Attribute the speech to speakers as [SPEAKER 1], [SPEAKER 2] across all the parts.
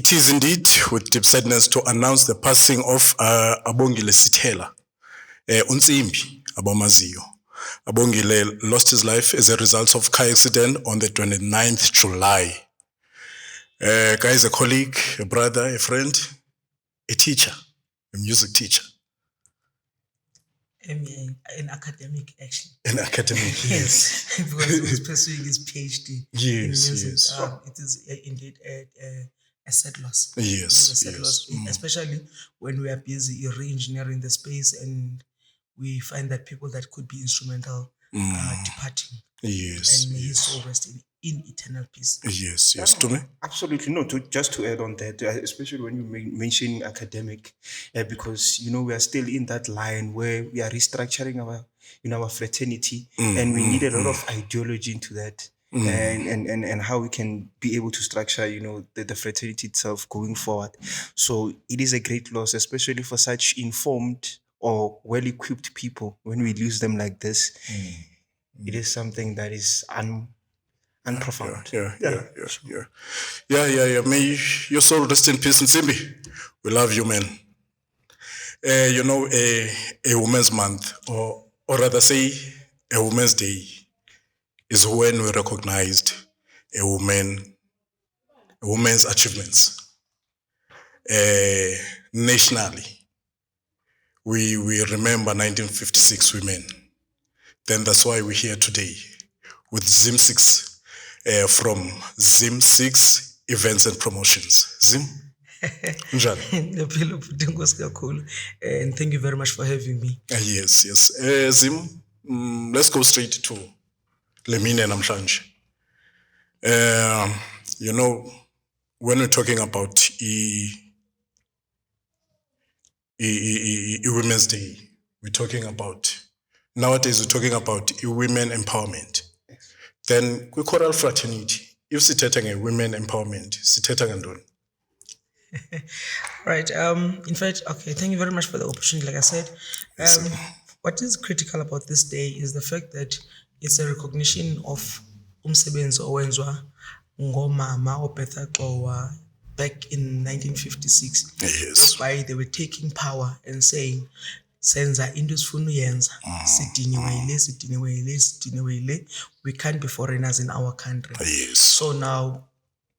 [SPEAKER 1] It is indeed with deep sadness to announce the passing of Abongile Sithela, Untsimbi abamaziyo. Abongile lost his life as a result of car accident on the 29th July. Guy is a colleague, a brother, a friend, a teacher, a music teacher.
[SPEAKER 2] An academic, actually.
[SPEAKER 1] An academic,
[SPEAKER 2] yes, because he was pursuing his PhD in music.
[SPEAKER 1] Yes.
[SPEAKER 2] It is indeed a sad loss.
[SPEAKER 1] Yes,
[SPEAKER 2] It is a sad loss, especially when we are busy re-engineering the space and we find that people that could be instrumental are departing.
[SPEAKER 1] Yes.
[SPEAKER 2] And may his soul rest in eternal peace.
[SPEAKER 1] Yes. To me?
[SPEAKER 3] Absolutely. No, just to add on that, especially when you mention academic, because, we are still in that line where we are restructuring our fraternity and we need a lot of ideology into that. And how we can be able to structure, the fraternity itself going forward. So it is a great loss, especially for such informed or well-equipped people. When we lose them like this, it is something that is unprofound.
[SPEAKER 1] Yeah. May your soul rest in peace, Nsimbi. We love you, man. A Women's Month, or rather say a Women's Day, is when we recognized a woman's achievements. Nationally, we remember 1956 women. Then that's why we're here today with Zim 6 from Zim 6 Events and Promotions. Zim?
[SPEAKER 2] And thank you very much for having me.
[SPEAKER 1] Yes. Zim, let's go straight to Lemine namhlanje. When we're talking about Women's Day, nowadays we're talking about women empowerment. Then we choral fraternity. If sithetha women empowerment, sithetha ngantoni?
[SPEAKER 2] Right. In fact, okay, thank you very much for the opportunity. Like I said, what is critical about this day is the fact that it's a recognition of umsebenzi owenzwa ngomama oBetha Qowa back in 1956.
[SPEAKER 1] Yes.
[SPEAKER 2] Whereby they were taking power and saying, senza into esifuna uyenza, sidiniwe yile, we can't be foreigners in our country.
[SPEAKER 1] Yes.
[SPEAKER 2] So now,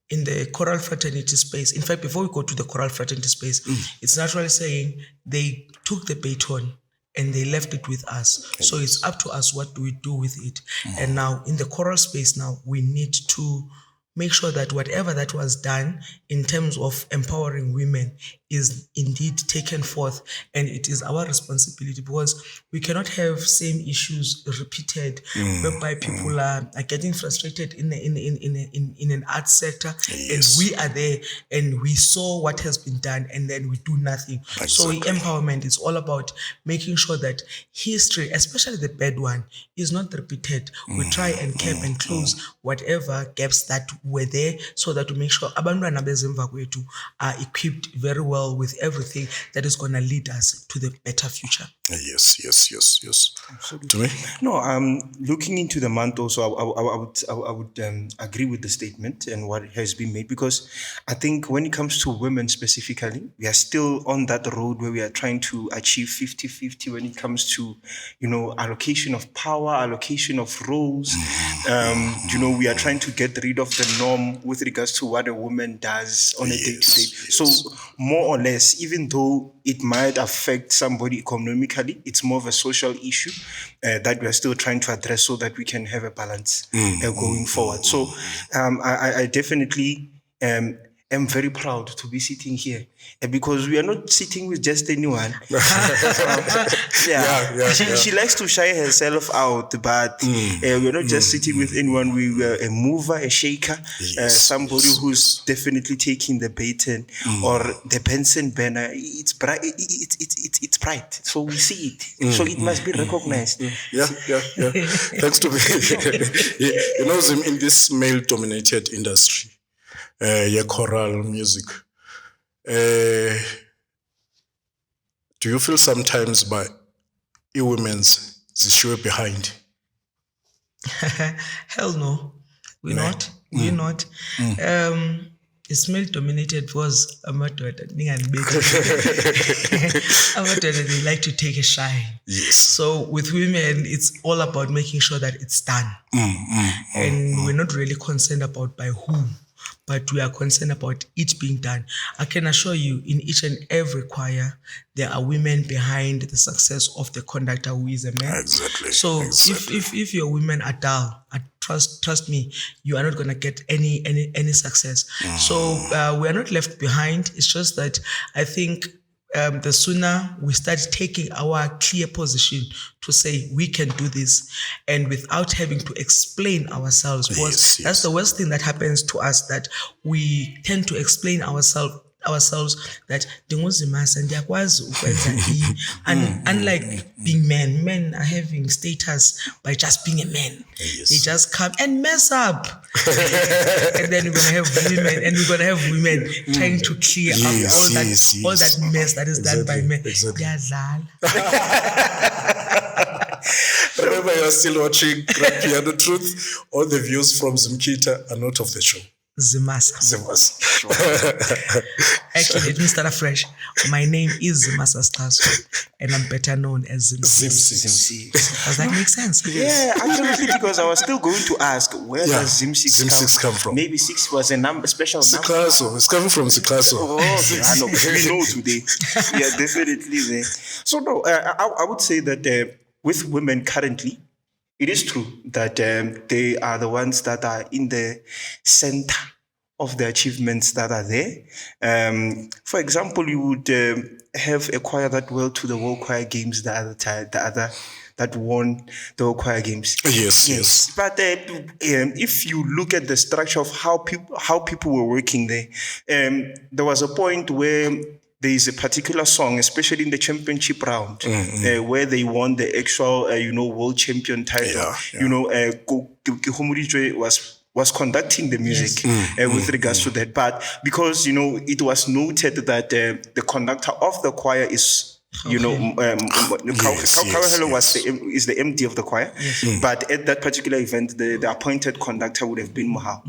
[SPEAKER 2] in the choral fraternity space, in fact, before we go to the choral fraternity space, it's naturally saying they took the baton and they left it with us. Yes. So it's up to us, what do we do with it? And now in the choral space now, we need to make sure that whatever that was done in terms of empowering women is indeed taken forth, and it is our responsibility, because we cannot have same issues repeated whereby people are getting frustrated in an art sector. Yes. And we are there and we saw what has been done and then we do nothing. Exactly. So empowerment is all about making sure that history, especially the bad one, is not repeated. We try and cap and close whatever gaps that were there, so that we make sure abantwana bezemva kwethu are equipped very well with everything that is going to lead us to the better future.
[SPEAKER 1] Yes.
[SPEAKER 3] Absolutely.
[SPEAKER 1] To me?
[SPEAKER 3] No, looking into the month also, I would agree with the statement and what has been made, because I think when it comes to women specifically, we are still on that road where we are trying to achieve 50-50 when it comes to, allocation of power, allocation of roles. We are trying to get rid of the norm with regards to what a woman does on a day-to-day.
[SPEAKER 1] Yes.
[SPEAKER 3] So more or less, even though it might affect somebody economically, it's more of a social issue that we are still trying to address so that we can have a balance going forward. So I definitely am very proud to be sitting here because we are not sitting with just anyone. She likes to shy herself out, but we're not just sitting with anyone. We were a mover, a shaker, somebody who's definitely taking the baton or the Benson banner. It's bright. It's bright. So we see it. So it must be recognized.
[SPEAKER 1] Yeah. Thanks to me. Zim, in this male-dominated industry, choral music, do you feel sometimes by women's issue behind?
[SPEAKER 2] Hell no, we're not. Is male dominated was amadoda amadoda, they like to take a shine.
[SPEAKER 1] Yes.
[SPEAKER 2] So with women, it's all about making sure that it's done. And we're not really concerned about by whom, but we are concerned about it being done. I can assure you, in each and every choir, there are women behind the success of the conductor who is a man.
[SPEAKER 1] Exactly.
[SPEAKER 2] So
[SPEAKER 1] exactly.
[SPEAKER 2] if your women are dull, trust me, you are not gonna get any success. So we are not left behind. It's just that I think the sooner we start taking our clear position to say we can do this, and without having to explain ourselves, because that's the worst thing that happens to us, that we tend to explain ourselves that ndinguzimasa ndiyakwazi ukwenza and unlike being men are having status by just being a man. They just come and mess up. And then we're gonna have women trying to clear up all that mess that is done by men.
[SPEAKER 1] Remember, you're still watching Grand Piano Truth. All the views from Zimkita are not of the show.
[SPEAKER 2] Zimasa. Actually, let me start afresh. My name is Zimasa Stars, and I'm better known as
[SPEAKER 3] Zim6.
[SPEAKER 2] Does that make sense?
[SPEAKER 3] Yeah, absolutely. Because I was still going to ask, where does Zim6
[SPEAKER 1] come from?
[SPEAKER 3] Maybe 6 was a special number.
[SPEAKER 1] Siklaso. It's coming from Siklaso.
[SPEAKER 3] Oh, okay. I know. We know today. Yeah, definitely there. So no, I would say that with women currently, it is true that they are the ones that are in the center of the achievements that are there. For example, you would have a choir that went to the World Choir Games that won the World Choir Games.
[SPEAKER 1] Yes.
[SPEAKER 3] But if you look at the structure of how people were working there, there was a point where there is a particular song, especially in the championship round, where they won the actual, world champion title. Kihumurijwe was conducting the music with regards to that. But because, it was noted that the conductor of the choir is, is the MD of the choir. But at that particular event, the appointed conductor would have been Mohau.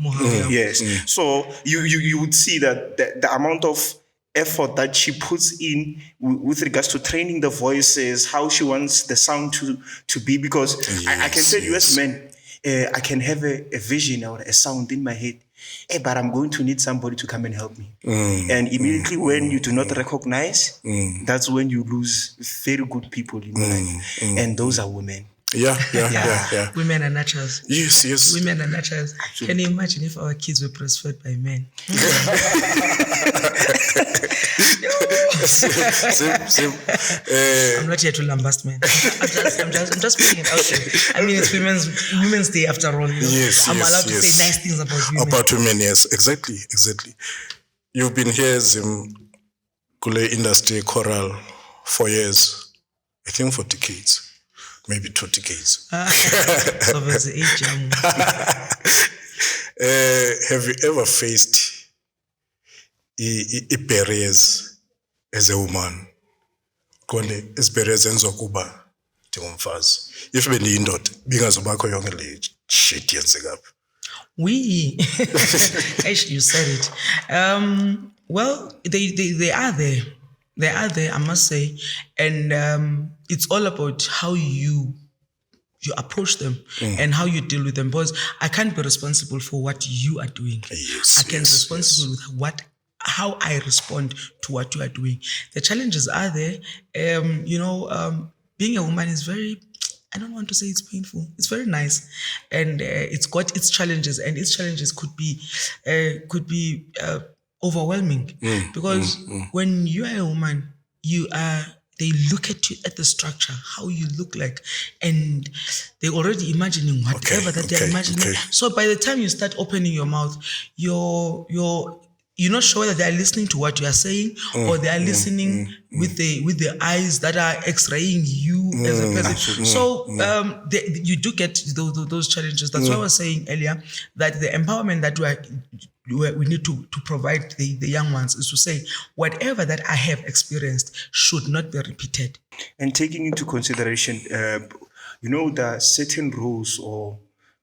[SPEAKER 3] Yes. So you would see that the amount of effort that she puts in with regards to training the voices, how she wants the sound to be, because I can tell you as men, I can have a vision or a sound in my head, but I'm going to need somebody to come and help me. And immediately when you do not recognize, that's when you lose very good people in your life. And those are women.
[SPEAKER 1] Yeah.
[SPEAKER 2] Women are naturals.
[SPEAKER 1] Yes.
[SPEAKER 2] Women are naturals. Can you imagine if our kids were breastfed by men?
[SPEAKER 1] Same.
[SPEAKER 2] I'm not here to lambast men. I'm just putting it out there. I mean, it's Women's Day after all. I'm allowed to say nice things about women.
[SPEAKER 1] About women, yes, exactly. You've been here, Zim Kule industry choral 4 years, I think 4 decades. Maybe 2 decades.
[SPEAKER 2] So there's the age.
[SPEAKER 1] Have you ever faced barriers as a woman? Kone barriers enzo kuba ndingumfazi. If bendiyindoda bingazubakho yonke le shit yenzeka apha.
[SPEAKER 2] Actually, you said it. Well, they are there. They are there, I must say. And it's all about how you approach them and how you deal with them. Because I can't be responsible for what you are doing. I can be responsible with how I respond to what you are doing. The challenges are there. Being a woman is very, I don't want to say it's painful. It's very nice. And it's got its challenges, and its challenges could be overwhelming, because when you are a woman, they look at you, at the structure, how you look like, and they're already imagining whatever they're imagining. Okay. So by the time you start opening your mouth, you're not sure whether they are listening to what you are saying, or they are listening with the eyes that are x-raying you as a person. Absolutely. So you do get those challenges. That's why I was saying earlier that the empowerment that we need to provide the young ones is to say, whatever that I have experienced should not be repeated.
[SPEAKER 3] And taking into consideration, there are certain roles or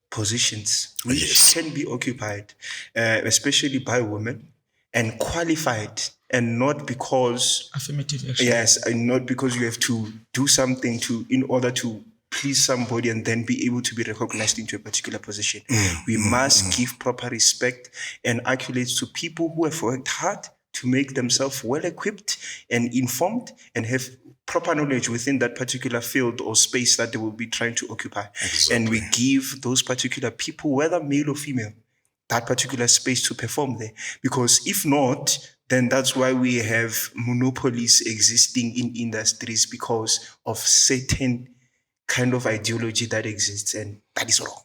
[SPEAKER 3] positions which can be occupied, especially by women, and qualified, and not because
[SPEAKER 2] Affirmative action.
[SPEAKER 3] yes, and not because you have to do something to in order to please somebody and then be able to be recognized into a particular position. We must give proper respect and accolades to people who have worked hard to make themselves well equipped and informed and have proper knowledge within that particular field or space that they will be trying to occupy. And we give those particular people, whether male or female, that particular space to perform there. Because if not, then that's why we have monopolies existing in industries because of certain kind of ideology that exists, and that is wrong.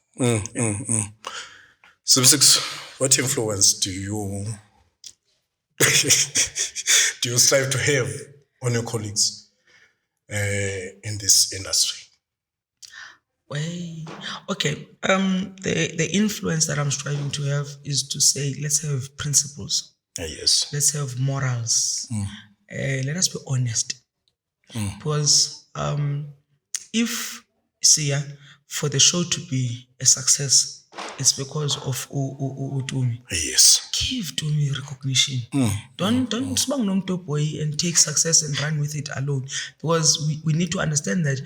[SPEAKER 1] Six, what influence do you do you strive to have on your colleagues in this industry?
[SPEAKER 2] Okay. The influence that I'm striving to have is to say, let's have principles.
[SPEAKER 1] Yes.
[SPEAKER 2] Let's have morals. Let us be honest. Because if for the show to be a success, it's because of Tumi.
[SPEAKER 1] Yes.
[SPEAKER 2] Give Tumi recognition. Don't smang nom to boy and take success and run with it alone. Because we need to understand that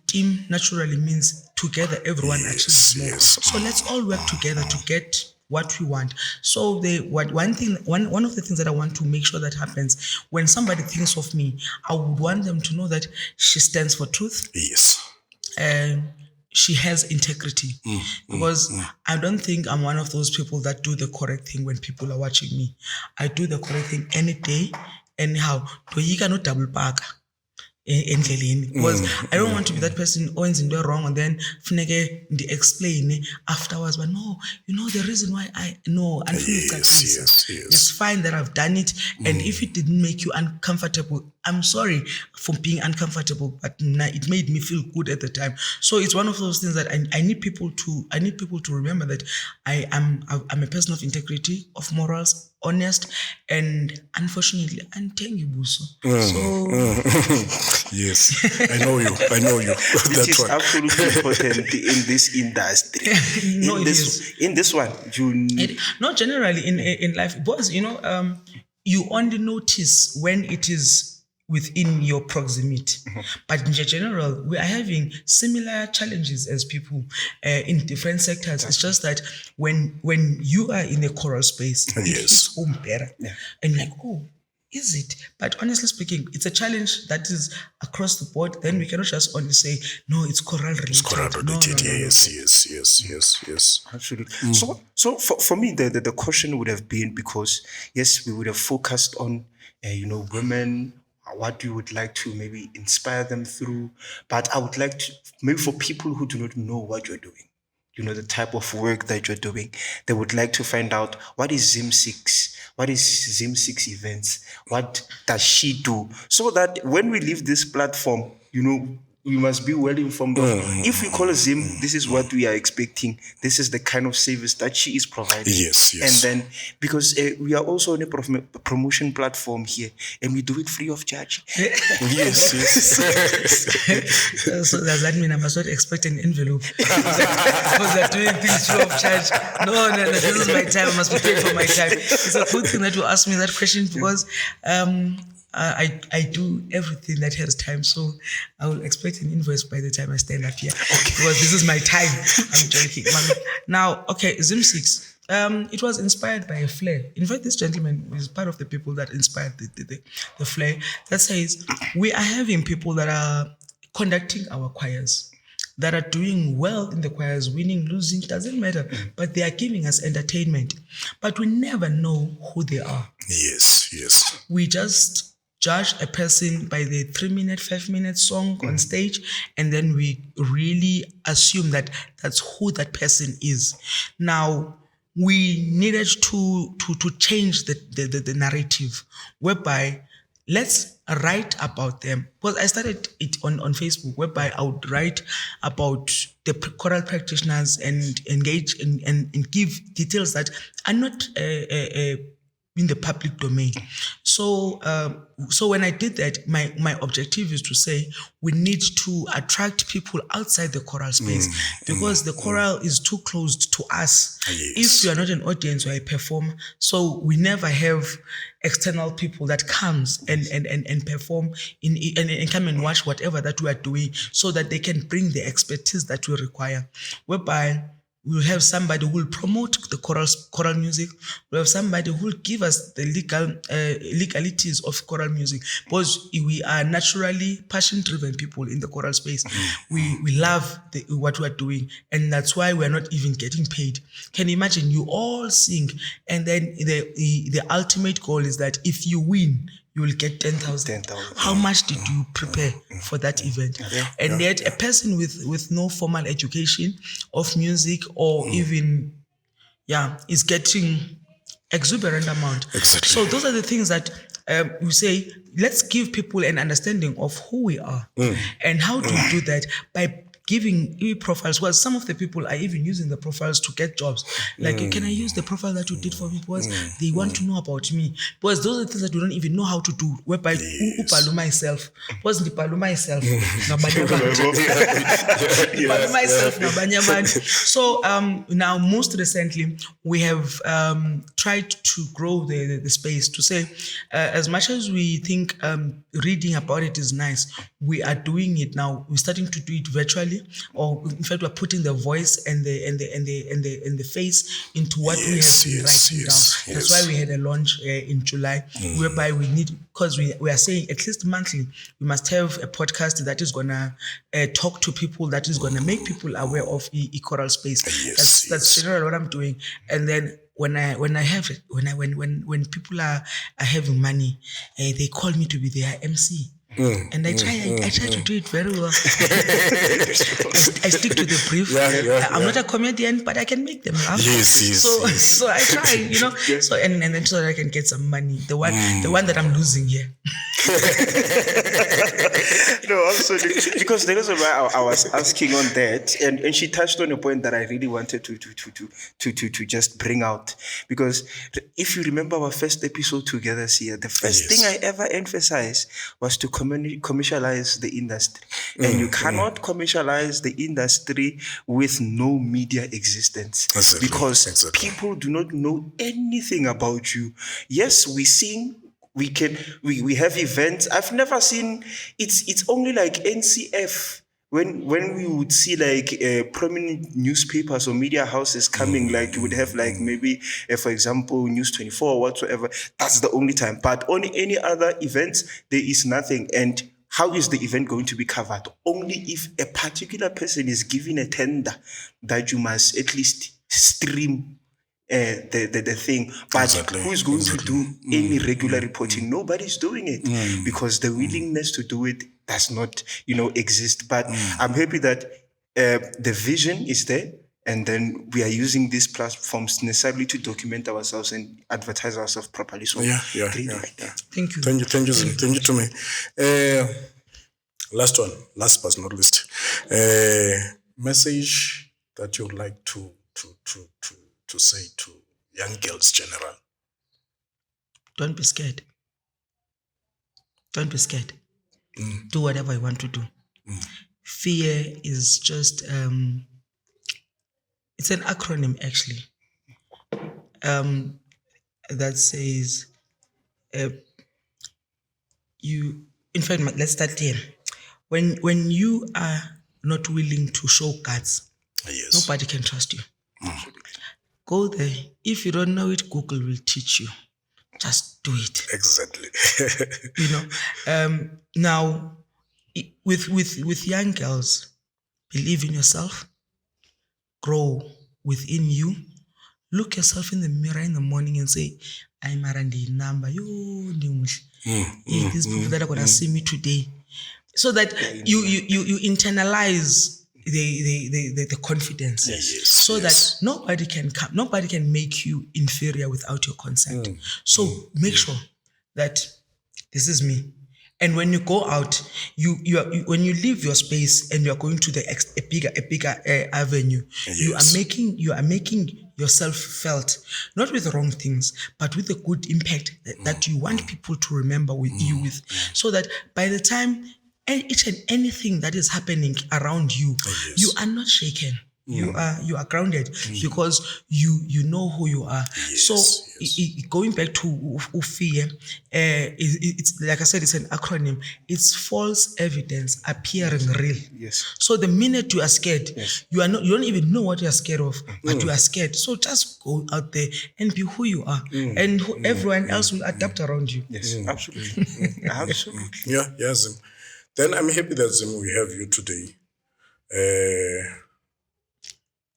[SPEAKER 2] team naturally means together everyone achieves more. So let's all work together to get what we want. So one of the things that I want to make sure that happens when somebody thinks of me, I would want them to know that she stands for truth.
[SPEAKER 1] Yes.
[SPEAKER 2] She has integrity. Because I don't think I'm one of those people that do the correct thing when people are watching me. I do the correct thing any day, anyhow. You cannot double back. Because I don't want to be that person who ends in the wrong and then explain afterwards. But no, the reason why I know it's fine that I've done it. And if it didn't make you uncomfortable, I'm sorry for being uncomfortable, but it made me feel good at the time. So it's one of those things that I need people to remember that I'm a person of integrity, of morals, honest, and unfortunately untangible.
[SPEAKER 1] Yes, I know you.
[SPEAKER 3] Which is absolutely important in this industry. In this one,
[SPEAKER 2] not generally in life, because you only notice when it is within your proximity. But in general, we are having similar challenges as people in different sectors. It's just that when you are in a choral space, it hits home better. And you're like, oh, is it? But honestly speaking, it's a challenge that is across the board. Then we cannot just only say, no, it's choral related.
[SPEAKER 1] It's choral related, yes.
[SPEAKER 3] Absolutely. So for me, the question would have been, because yes, we would have focused on, women, what we would like to maybe inspire them through. But I would like to, maybe for people who do not know what you're doing, the type of work that you're doing, they would like to find out, what is Zim 6? What is Zim 6 events? What does she do? So that when we leave this platform, we must be well informed of, if we call Zim, this is what we are expecting. This is the kind of service that she is providing.
[SPEAKER 1] Yes.
[SPEAKER 3] And then, because we are also on a promotion platform here, and we do it free of charge.
[SPEAKER 1] Yes.
[SPEAKER 2] So does that mean I must not expect an envelope? Because they're doing things free of charge. No, this is my time. I must be paid for my time. It's a good thing that you asked me that question, because I do everything that has time, so I will expect an invoice by the time I stand up here. Because this is my time. I'm joking. Now, Zim 6. It was inspired by a flare. In fact, this gentleman is part of the people that inspired the flare that says we are having people that are conducting our choirs, that are doing well in the choirs, winning, losing, doesn't matter, but they are giving us entertainment. But we never know who they are.
[SPEAKER 1] Yes.
[SPEAKER 2] We just judge a person by the 3-minute, 5-minute song on stage, and then we really assume that that's who that person is. Now, we needed to change the narrative, whereby let's write about them. Because I started it on Facebook, whereby I would write about the choral practitioners and engage and give details that are not in the public domain. So when I did that, my objective is to say we need to attract people outside the choral space because the choral is too close to us.
[SPEAKER 1] Yes.
[SPEAKER 2] If you are not an audience or a performer, so we never have external people that comes and perform and come and watch whatever that we are doing, so that they can bring the expertise that we require, whereby we'll have somebody who will promote the choral music. We'll have somebody who will give us the legalities of choral music, because we are naturally passion-driven people in the choral space. We love what we are doing, and that's why we're not even getting paid. Can you imagine? You all sing, and then the ultimate goal is that if you win, you will get 10,000.
[SPEAKER 3] 10,000.
[SPEAKER 2] How much did you prepare for that event? And yet a person with no formal education of music or even, is getting exuberant amount.
[SPEAKER 1] Exactly.
[SPEAKER 2] So those are the things that we say, let's give people an understanding of who we are. And how do we do that? By giving profiles. Well, some of the people are even using the profiles to get jobs. Like, can I use the profile that you did for me? Because they want to know about me. Because those are the things that we don't even know how to do. Whereby upalu myself. Because ndipalu myself. Upalu myself. So now most recently we have tried to grow the space to say, as much as we think reading about it is nice, we are doing it now. We're starting to do it virtually, or in fact, we're putting the voice and the face into what we have been writing down. That's why we had a launch in July, whereby we need, because we are saying at least monthly, we must have a podcast that is gonna talk to people, that is gonna make people aware of choral space. That's generally what I'm doing, and then. When people are having money, they call me to be their MC. And I try to do it very well. I stick to the brief. I'm not a comedian, but I can make them laugh. So I try, So and then so that I can get some money. The one that I'm losing here.
[SPEAKER 3] No, absolutely. Because the reason why I was asking on that, and she touched on a point that I really wanted to just bring out. Because if you remember our first episode together, Sia, the first thing I ever emphasized was to commercialize the industry. And you cannot commercialize the industry with no media existence. Because people do not know anything about you. Yes, we sing. We have events. I've never seen, it's only like NCF when we would see like prominent newspapers or media houses coming, like you would have like maybe for example News 24 or whatsoever. That's the only time. But on any other events, there is nothing. And how is the event going to be covered? Only if a particular person is given a tender that you must at least stream the thing, but who's going to do any regular reporting? Nobody's doing it because the willingness to do it does not, exist. But I'm happy that the vision is there, and then we are using these platforms necessarily to document ourselves and advertise ourselves properly. So
[SPEAKER 2] Thank you.
[SPEAKER 1] Thank you to me. Last but not least, message that you would like to say to young girls general.
[SPEAKER 2] Don't be scared. Don't be scared. Do whatever you want to do. Fear is just it's an acronym actually that says in fact, let's start here. When you are not willing to show guts, nobody can trust you. Go there. If you don't know it, Google will teach you. Just do it.
[SPEAKER 1] Exactly.
[SPEAKER 2] Now, with young girls, believe in yourself. Grow within you. Look yourself in the mirror in the morning and say, I'm Arandi number. These people that are gonna see me today. So that you internalize the confidence, that nobody can make you inferior without your consent. So make sure that this is me. And when you go out, when you leave your space and you are going to a bigger avenue, you are making yourself felt, not with wrong things, but with the good impact that you want people to remember with you with, so that by the time each and anything that is happening around you,
[SPEAKER 1] Yes.
[SPEAKER 2] you are not shaken. You are grounded because you know who you are. So going back to fear, it's like I said, it's an acronym. It's false evidence appearing real.
[SPEAKER 3] Yes.
[SPEAKER 2] So the minute you are scared,
[SPEAKER 3] Yes.
[SPEAKER 2] you don't even know what you are scared of, but you are scared. So just go out there and be who you are, and everyone else will adapt around you.
[SPEAKER 3] Yes. Absolutely. Absolutely.
[SPEAKER 1] Yeah, Zim. Then I'm happy that Zim, we have you today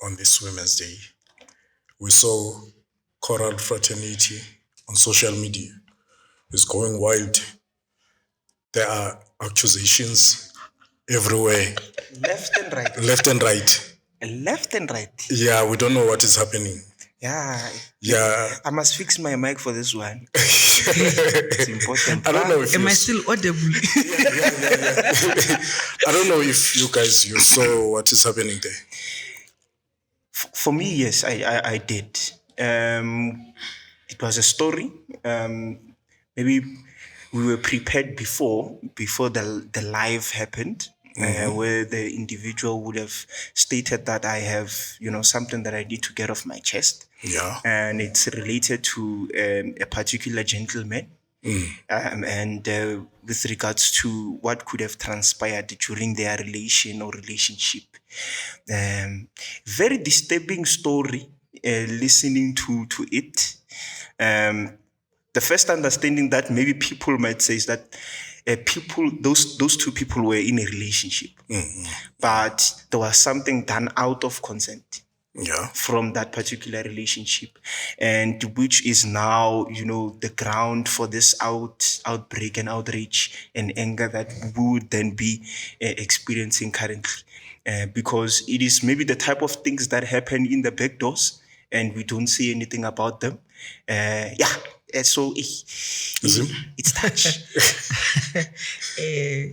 [SPEAKER 1] on this Women's Day. We saw Choral Fraternity on social media. It's going wild. There are accusations everywhere,
[SPEAKER 3] Left and right.
[SPEAKER 1] left and right.
[SPEAKER 3] Left and right.
[SPEAKER 1] Yeah, we don't know what is happening.
[SPEAKER 3] Yeah.
[SPEAKER 1] Yeah.
[SPEAKER 3] I must fix my mic for this one. It's important.
[SPEAKER 1] I don't know if
[SPEAKER 2] Am
[SPEAKER 1] you
[SPEAKER 2] I still audible?
[SPEAKER 1] I don't know if you guys you saw what is happening there.
[SPEAKER 3] For me, yes, I did. It was a story. Maybe we were prepared before the live happened, where the individual would have stated that I have, something that I need to get off my chest.
[SPEAKER 1] Yeah.
[SPEAKER 3] And it's related to a particular gentleman. And with regards to what could have transpired during their relationship. Very disturbing story, listening to it. The first understanding that maybe people might say is that those two people were in a relationship, but there was something done out of consent.
[SPEAKER 1] Yeah.
[SPEAKER 3] From that particular relationship, and which is now, the ground for this outbreak and outrage and anger that we would then be experiencing currently, because it is maybe the type of things that happen in the back doors and we don't say anything about them. So it's touch.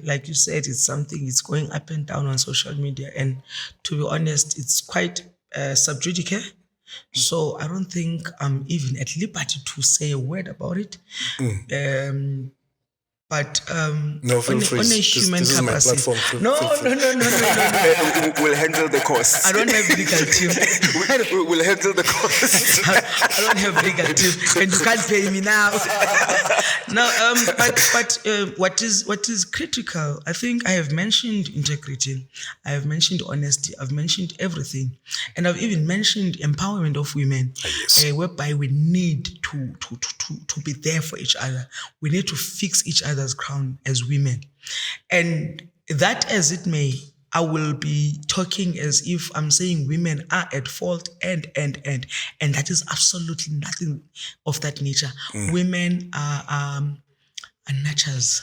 [SPEAKER 2] Like you said, it's something, it's going up and down on social media, and to be honest, it's quite sub judice. So I don't think I'm even at liberty to say a word about it. But
[SPEAKER 1] No, feel free.
[SPEAKER 2] on a
[SPEAKER 1] This
[SPEAKER 2] human
[SPEAKER 1] is my
[SPEAKER 2] capacity.
[SPEAKER 1] platform.
[SPEAKER 2] No.
[SPEAKER 3] We'll handle the cost.
[SPEAKER 2] I don't have legal team.
[SPEAKER 3] We'll handle the cost.
[SPEAKER 2] I don't have legal team, and you can't pay me now. No, but what is critical? I think I have mentioned integrity, I have mentioned honesty, I've mentioned everything, and I've even mentioned empowerment of women, whereby we need to be there for each other. We need to fix each other's crown as women, and that as it may, I will be talking as if I'm saying women are at fault and that is absolutely nothing of that nature. Women are nurturers.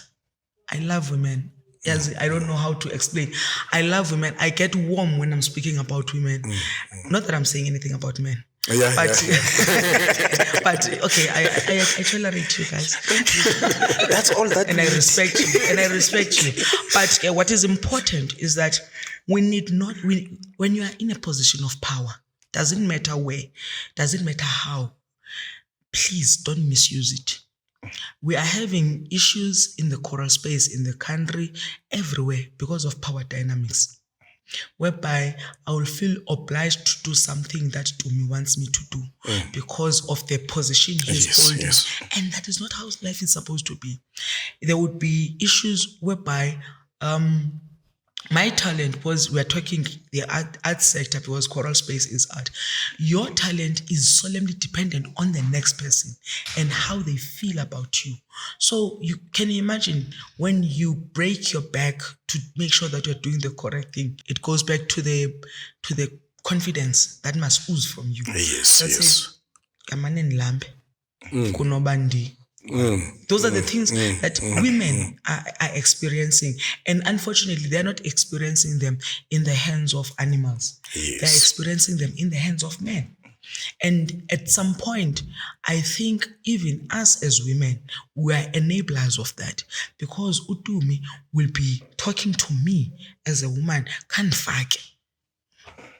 [SPEAKER 2] I love women. Yes, I don't know how to explain. I love women. I get warm when I'm speaking about women. Not that I'm saying anything about men. But okay, I tolerate you guys.
[SPEAKER 3] That's all that.
[SPEAKER 2] And I respect you. But what is important is that when you are in a position of power, doesn't matter where, doesn't matter how, please don't misuse it. We are having issues in the choral space, in the country, everywhere, because of power dynamics, whereby I will feel obliged to do something that Tumi wants me to do because of the position he's holding. And that is not how life is supposed to be. There would be issues whereby my talent was, we're talking the art sector, because choral space is art. Your talent is solemnly dependent on the next person and how they feel about you. So you can imagine when you break your back to make sure that you're doing the correct thing, it goes back to the confidence that must ooze from you.
[SPEAKER 1] Yes.
[SPEAKER 2] Those are the things that women are experiencing, and unfortunately they're not experiencing them in the hands of animals. They're experiencing them in the hands of men. And at some point, I think even us as women, we are enablers of that, because Utumi will be talking to me as a woman, can't fuck.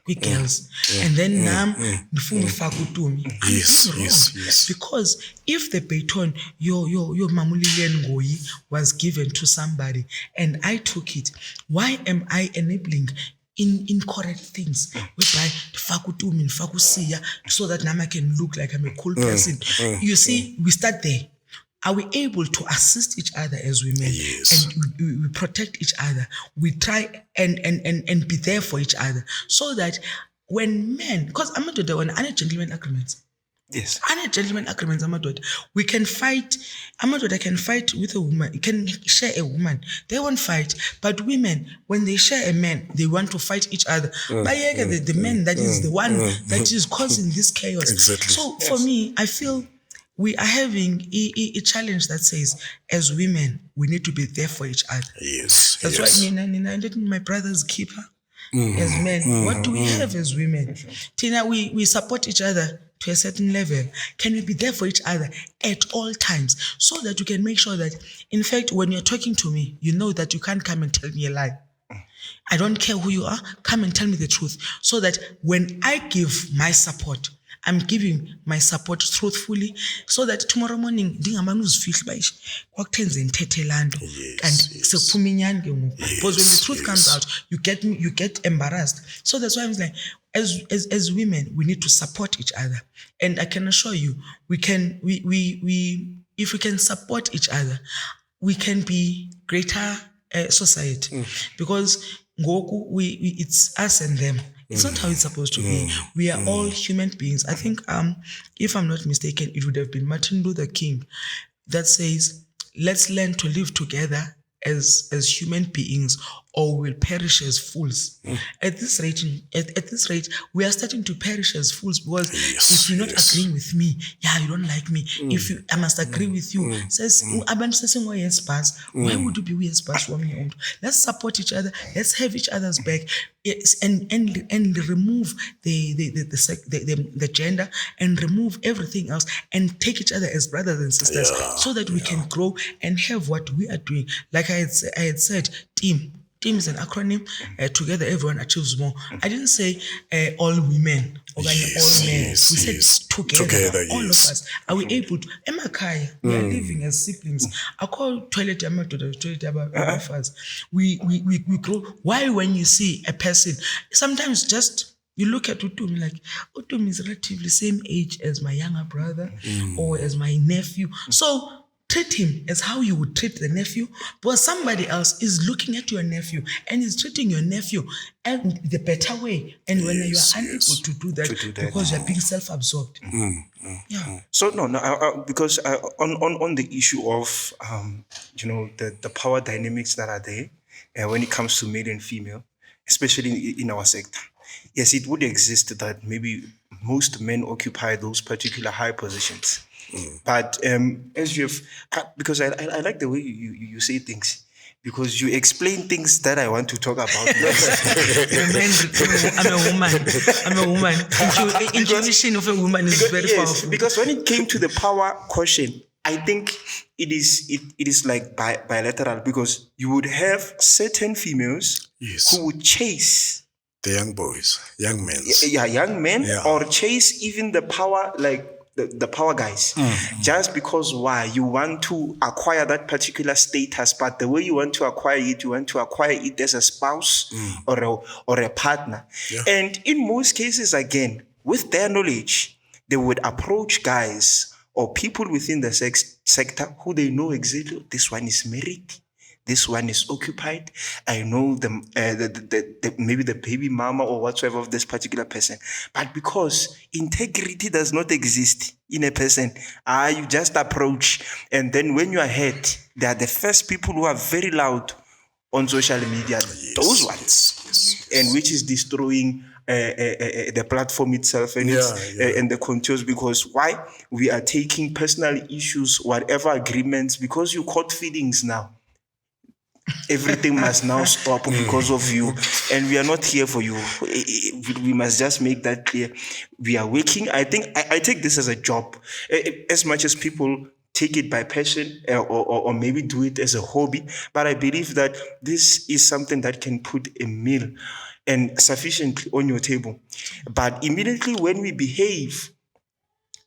[SPEAKER 2] kwi-girls and then nam ndifuna ufaka utumi. I'm
[SPEAKER 1] Yes,
[SPEAKER 2] doing wrong.
[SPEAKER 1] yes.
[SPEAKER 2] Because if the baton your Mamulilian Ngoyi was given to somebody and I took it, why am I enabling incorrect things whereby ndifaka utumi ndifaka usiya so that now I can look like I'm a cool person? You see, we start there. Are we able to assist each other as women?
[SPEAKER 1] Yes.
[SPEAKER 2] And we protect each other. We try and be there for each other so that when men, because I'm not doing any gentleman agreements.
[SPEAKER 3] Yes.
[SPEAKER 2] Any gentleman agreements, we can fight. I can fight with a woman. You can share a woman. They won't fight. But women, when they share a man, they want to fight each other. But the man that is the one that is causing this chaos.
[SPEAKER 1] Exactly.
[SPEAKER 2] So for me, I feel we are having a challenge that says, as women, we need to be there for each other.
[SPEAKER 1] Yes.
[SPEAKER 2] That's
[SPEAKER 1] yes.
[SPEAKER 2] why Nina, my brother's keeper. As men, what do we have as women? Tina, we support each other to a certain level. Can we be there for each other at all times so that we can make sure that, in fact, when you're talking to me, you know that you can't come and tell me a lie. I don't care who you are, come and tell me the truth. So that when I give my support, I'm giving my support truthfully so that tomorrow morning ndingamane uzifihla bayish kwakuthenze ndithethe lanto kanti sekuphuma inyani ke ngoku because when the truth comes out you get embarrassed. So that's why I'm like, as women we need to support each other, and I can assure you we if we can support each other we can be greater society because ngoku it's us and them. It's not how it's supposed to be. We are all human beings. I think, if I'm not mistaken, it would have been Martin Luther King that says, let's learn to live together as human beings or we'll perish as fools. At this rate, we are starting to perish as fools because if you're not agreeing with me, you don't like me. I must agree with you. Says, why would you be yes pass? Let's support each other. Let's have each other's back. Yes, and remove the gender and remove everything else and take each other as brothers and sisters so that we can grow and have what we are doing. Like I had said, team. Team is an acronym. Together, everyone achieves more. I didn't say all women or all men. We said together all of us. Are we able to? Emakaya, we are living as siblings. I call toilet toilet us. We grow. Why when you see a person, sometimes just you look at Utumi like Utumi is relatively same age as my younger brother or as my nephew. So treat him as how you would treat the nephew, but somebody else is looking at your nephew and is treating your nephew in the better way. And when you are unable to do that because you are being self-absorbed.
[SPEAKER 3] So because on the issue of the power dynamics that are there when it comes to male and female, especially in our sector. Yes, it would exist that maybe most men occupy those particular high positions. But as you have, because I like the way you say things, because you explain things that I want to talk about.
[SPEAKER 2] I'm a woman. Intuition of a woman is very powerful.
[SPEAKER 3] Because when it came to the power question, I think it is like bilateral, because you would have certain females who would chase
[SPEAKER 1] the young boys, young men.
[SPEAKER 3] Young men, or chase even the power, like the power guys, just because why you want to acquire that particular status, but the way you want to acquire it as a spouse or a partner. And in most cases, again, with their knowledge, they would approach guys or people within the sector who they know exactly, this one is married, this one is occupied. I know maybe the baby mama or whatsoever of this particular person. But because integrity does not exist in a person, you just approach. And then when you are hurt, they are the first people who are very loud on social media. Those ones. And which is destroying the platform itself and and the contours, because why? We are taking personal issues, whatever agreements, because you caught feelings now. Everything must now stop because of you, and we are not here for you. We must just make that clear. We are working. I think I take this as a job. As much as people take it by passion or maybe do it as a hobby. But I believe that this is something that can put a meal and sufficiently on your table. But immediately when we behave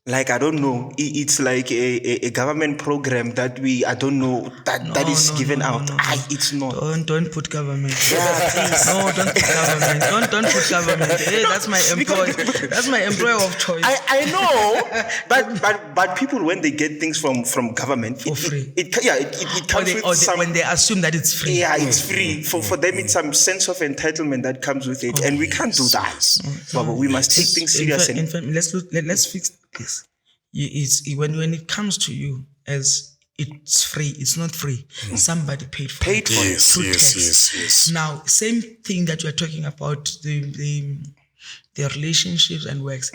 [SPEAKER 3] like, I don't know, it's like a government program that I don't know, that is given out. It's not.
[SPEAKER 2] Don't put government.
[SPEAKER 3] Yeah, please.
[SPEAKER 2] No, don't put government. Don't put government. Hey, that's my employer. That's my employer of choice.
[SPEAKER 3] I know, but people, when they get things from government
[SPEAKER 2] For free.
[SPEAKER 3] it comes with some.
[SPEAKER 2] When they assume that it's free.
[SPEAKER 3] Yeah, it's free. For them, it's some sense of entitlement that comes with it, and we can't do that. But we must take things serious.
[SPEAKER 2] In fact, let's fix this. When it comes to you as it's free, it's not free. Somebody paid for it.
[SPEAKER 1] Yes.
[SPEAKER 2] Now, same thing that you are talking about, the relationships and works.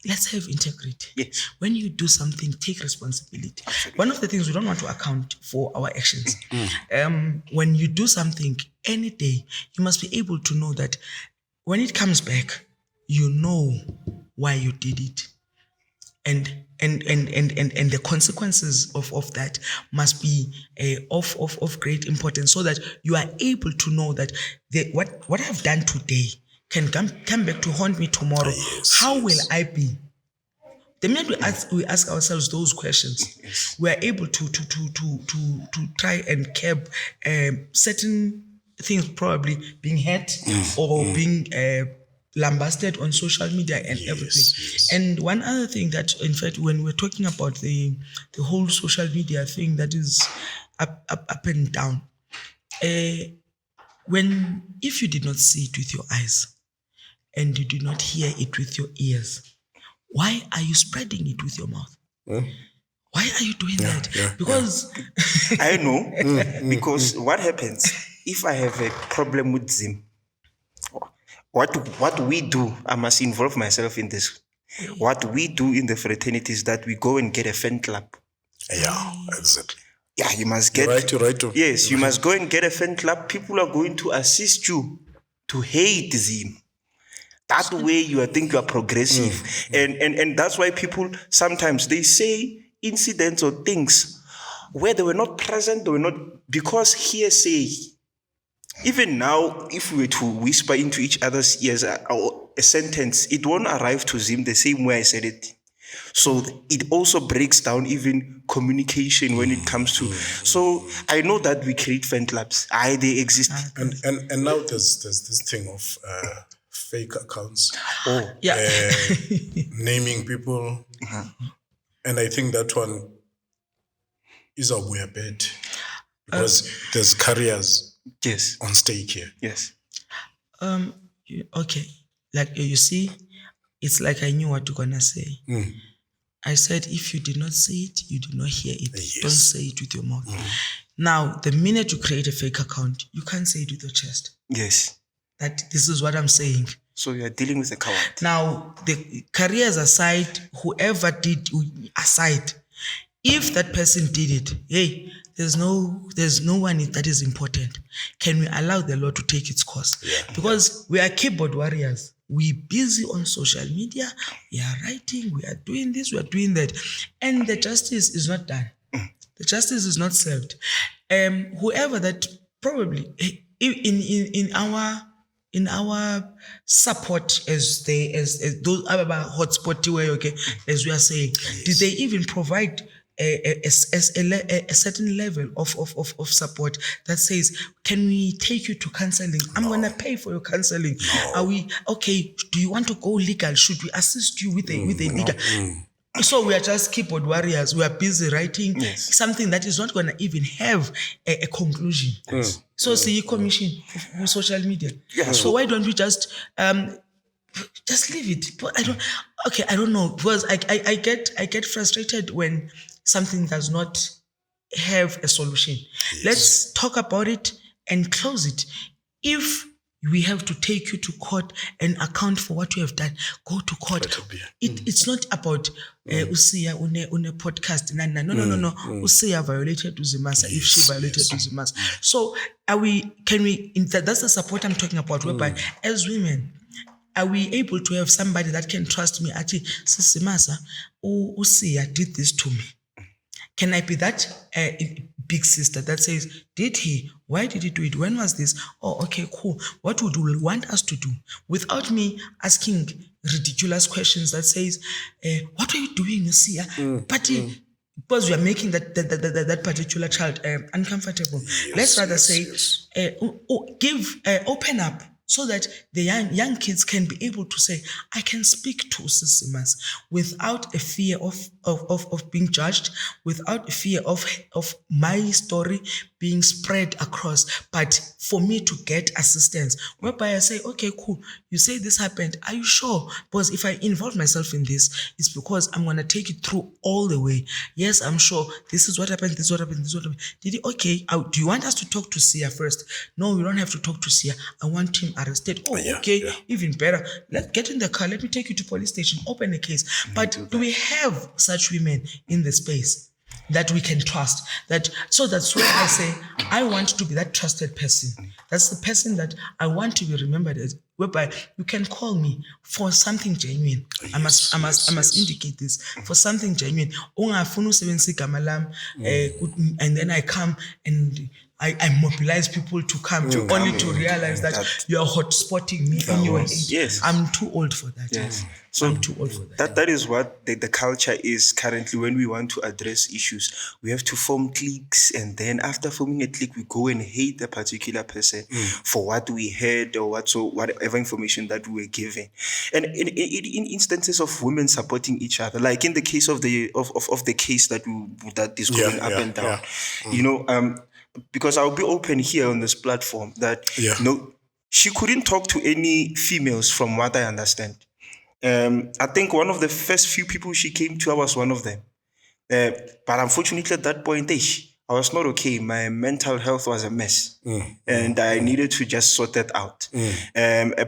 [SPEAKER 2] Let's have integrity.
[SPEAKER 3] Yes.
[SPEAKER 2] When you do something, take responsibility. One of the things we don't want to account for our actions. When you do something any day, you must be able to know that when it comes back, you know why you did it. And the consequences of that must be of great importance, so that you are able to know that what I've done today can come back to haunt me tomorrow. How will I be? The minute we ask ourselves those questions, we are able to try and curb certain things probably being hurt or being lambasted on social media and everything. And one other thing that, in fact, when we're talking about the whole social media thing that is up and down, if you did not see it with your eyes and you did not hear it with your ears, why are you spreading it with your mouth? Why are you doing that? Because
[SPEAKER 3] I know, because what happens if I have a problem with Zim? What we do, I must involve myself in this. What we do in the fraternity is that we go and get a fan club.
[SPEAKER 1] Yeah, exactly.
[SPEAKER 3] Yeah, you must get.
[SPEAKER 1] You're right.
[SPEAKER 3] Yes, you must go and get a fan club. People are going to assist you to hate Zim. That way you think you are progressive. And that's why people sometimes they say incidents or things where they were not present, they were not, because hearsay. Even now, if we were to whisper into each other's ears a sentence, it won't arrive to Zim the same way I said it. So it also breaks down even communication when it comes to. So I know that we create fan clubs. They exist.
[SPEAKER 1] And now there's this thing of fake accounts. Naming people. And I think that one is a weird bet, because there's careers on stake here.
[SPEAKER 3] Yes.
[SPEAKER 2] Okay. Like you see, it's like I knew what you're gonna say. I said, if you did not see it, you did not hear it. Don't say it with your mouth. Now, the minute you create a fake account, you can't say it with your chest.
[SPEAKER 3] Yes.
[SPEAKER 2] That this is what I'm saying.
[SPEAKER 3] So you're dealing with a coward.
[SPEAKER 2] Now, the careers aside, whoever did aside, if that person did it, hey, there's no one that is important. Can we allow the law to take its course? Because we are keyboard warriors. We're busy on social media. We are writing. We are doing this. We are doing that. And the justice is not done. The justice is not served. Whoever that probably in our support as those hotspot way, okay, as we are saying, did they even provide a certain level of support that says, can we take you to counseling? I'm gonna pay for your counseling. Are we okay? Do you want to go legal? Should we assist you with a legal? So we are just keyboard warriors. We are busy writing something that is not gonna even have a conclusion. So see, commission with social media. So why don't we just leave it? But I don't know, because I get frustrated when something does not have a solution. Let's talk about it and close it. If we have to take you to court and account for what you have done, go to court. It's not about Usia une podcast. No. Usia violated Uzimasa if she violated Uzimasa. So that's the support I'm talking about, whereby as women, are we able to have somebody that can trust me? Actually, Sisimasa, Usia did this to me. Can I be that big sister that says, did he? Why did he do it? When was this? Oh, okay, cool. What would you want us to do? Without me asking ridiculous questions that says, what are you doing, you see? But because we are making that particular child uncomfortable. Let's rather say, open up, so that the young kids can be able to say, I can speak to Sisimas without a fear of being judged, without a fear of my story being spread across, but for me to get assistance, whereby I say, okay, cool, you say this happened, are you sure? Because if I involve myself in this, it's because I'm going to take it through all the way. Yes, I'm sure this is what happened, this is what happened, this is what happened. Did he? Okay, do you want us to talk to Sia first? No, you don't have to talk to Sia. I want him arrested. Oh, okay, even better. Let's get in the car. Let me take you to police station. Open a case. But do we have such women in the space that we can trust? So that's where I say I want to be that trusted person. That's the person that I want to be remembered as, whereby you can call me for something genuine. I must indicate this for something genuine. And then I come and I mobilize people to come only to realize that you're hotspotting me in your age.
[SPEAKER 3] Yes.
[SPEAKER 2] I'm too old for that.
[SPEAKER 3] Yes. So
[SPEAKER 2] I'm too old for that.
[SPEAKER 3] That is what the culture is currently. When we want to address issues, we have to form cliques, and then after forming a clique, we go and hate a particular person for what we heard or whatever information that we were given. And in instances of women supporting each other, like in the case of the case that is going up and down, you know, because I'll be open here on this platform that she couldn't talk to any females from what I understand. I think one of the first few people she came to, I was one of them. But unfortunately, at that point, I was not okay. My mental health was a mess. And I needed to just sort that out.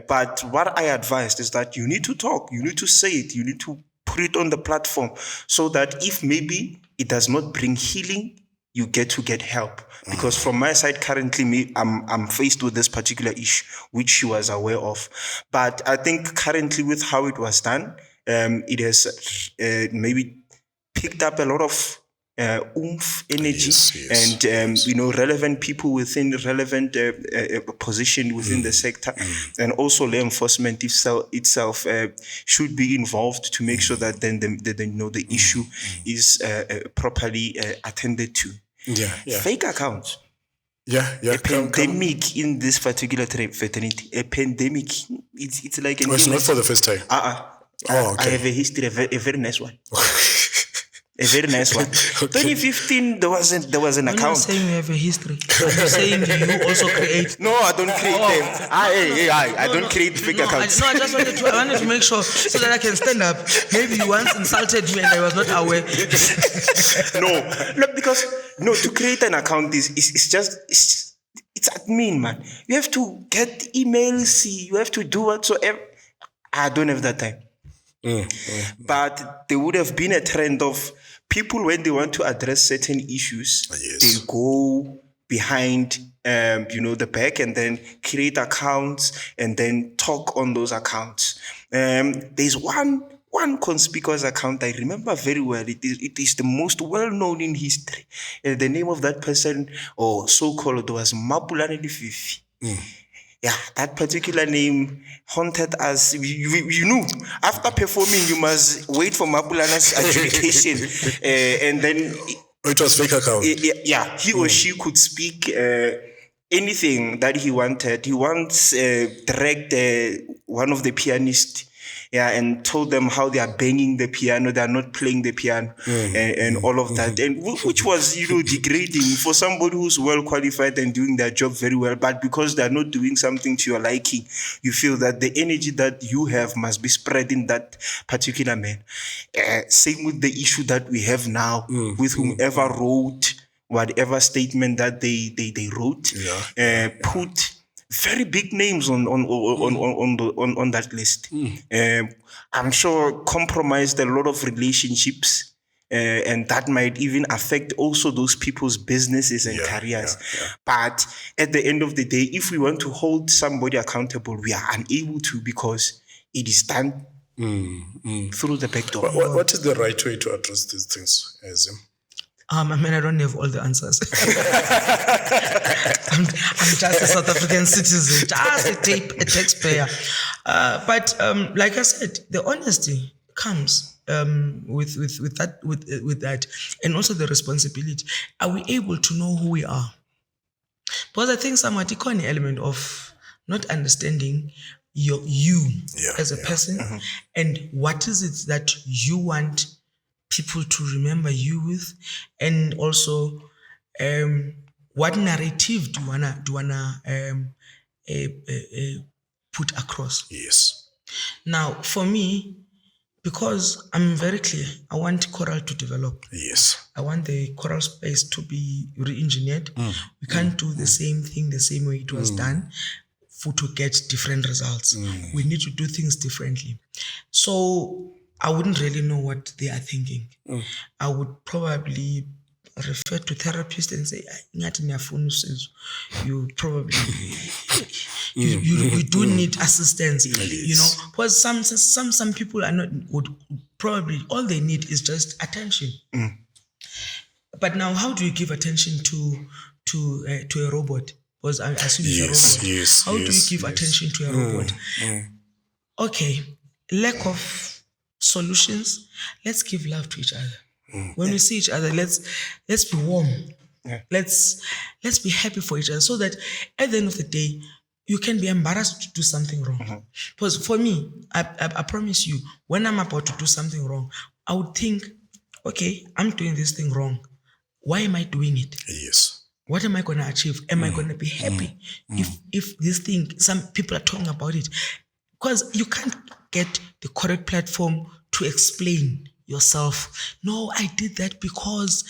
[SPEAKER 3] But what I advised is that you need to talk. You need to say it. You need to put it on the platform so that if maybe it does not bring healing, you get help. Because from my side, currently, I'm faced with this particular issue, which she was aware of. But I think currently with how it was done, it has maybe picked up a lot of oomph, energy, and relevant people within relevant position within the sector, and also law enforcement itself should be involved to make sure that then the issue is properly attended to. Fake accounts. A pandemic in this particular fraternity. A pandemic. It's like
[SPEAKER 1] it's not for the first time.
[SPEAKER 3] Okay. I have a history, a very nice one. A very nice one. 2015, there was an account.
[SPEAKER 2] I'm not saying you have a history. I'm saying you also create.
[SPEAKER 3] No, I don't create them. I don't create fake accounts.
[SPEAKER 2] I just wanted to make sure so that I can stand up. Maybe you once insulted me and I was not aware.
[SPEAKER 3] No, because to create an account it's admin, man. You have to get emails. You have to do whatsoever. I don't have that time. But there would have been a trend of people, when they want to address certain issues, they go behind the back and then create accounts and then talk on those accounts. There's one conspicuous account I remember very well. It is the most well-known in history. The name of that person, or so-called, was Mapulane Lififi. Yeah, that particular name haunted us. You know, after performing, you must wait for Mapulana's adjudication. And then...
[SPEAKER 1] It was fake account.
[SPEAKER 3] He or she could speak anything that he wanted. He once dragged one of the pianists, and told them how they are banging the piano, they are not playing the piano, and all of that, and which was degrading for somebody who's well qualified and doing their job very well. But because they are not doing something to your liking, you feel that the energy that you have must be spread in that particular man. Same with the issue that we have now with whomever wrote whatever statement that they wrote, put very big names on that list. I'm sure compromised a lot of relationships, and that might even affect also those people's businesses and careers. But at the end of the day, if we want to hold somebody accountable, we are unable to, because it is done through the back door.
[SPEAKER 1] What is the right way to address these things, Azim?
[SPEAKER 2] I mean, I don't have all the answers. I'm just a South African citizen, just a taxpayer. But like I said, the honesty comes with that, and also the responsibility. Are we able to know who we are? Because I think somewhat an element of not understanding you as a person, and what is it that you want people to remember you with, and also what narrative do you wanna put across.
[SPEAKER 1] Yes.
[SPEAKER 2] Now, for me, because I'm very clear, I want choral to develop.
[SPEAKER 1] Yes.
[SPEAKER 2] I want the choral space to be re-engineered. We can't do the same thing the same way it was done to get different results. We need to do things differently. So I wouldn't really know what they are thinking. I would probably refer to therapists and say, you probably you do need assistance, you know, because some people are not would probably all they need is just attention. But now, how do you give attention to a robot? Because I assume it's a robot. How do you give attention to a robot? Okay, lack of solutions. Let's give love to each other. When we see each other, let's be warm. Let's be happy for each other, so that at the end of the day, you can be embarrassed to do something wrong. Because for me, I promise you, when I'm about to do something wrong, I would think, okay, I'm doing this thing wrong. Why am I doing it?
[SPEAKER 1] Yes.
[SPEAKER 2] What am I going to achieve? Am I going to be happy if this thing, some people are talking about it? Because you can't get the correct platform to explain yourself. No, I did that because